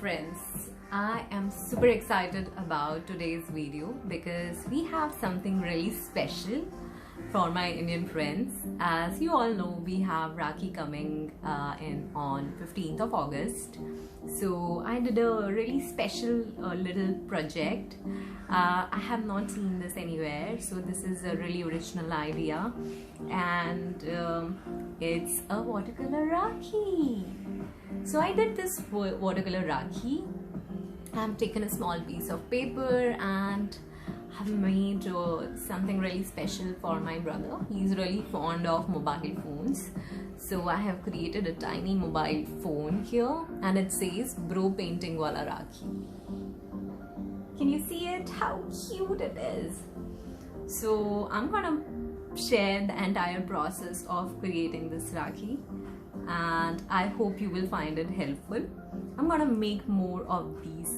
friends, I am super excited about today's video because we have something really special for my Indian friends. As you all know, we have Rakhi coming in on 15th of August. So I did a really special little project. I have not seen this anywhere, so this is a really original idea, and it's a watercolor Rakhi. So I did this watercolor Rakhi. I've taken a small piece of paper and have made something really special for my brother. He's really fond of mobile phones. So I have created a tiny mobile phone here, and it says Bro Painting Wala Rakhi. Can you see it? How cute it is. So I'm gonna share the entire process of creating this Rakhi, and I hope you will find it helpful. I'm gonna make more of these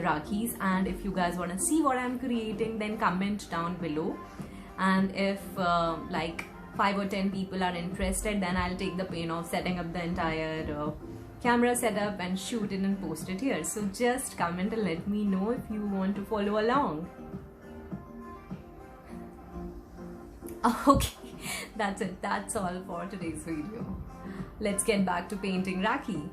Rakhis, and if you guys want to see what I'm creating, then comment down below, and if like 5 or 10 people are interested, then I'll take the pain of setting up the entire camera setup and shoot it and post it here. So just comment and let me know if you want to follow along. Okay, that's it. That's all for today's video. Let's get back to painting Rakhi.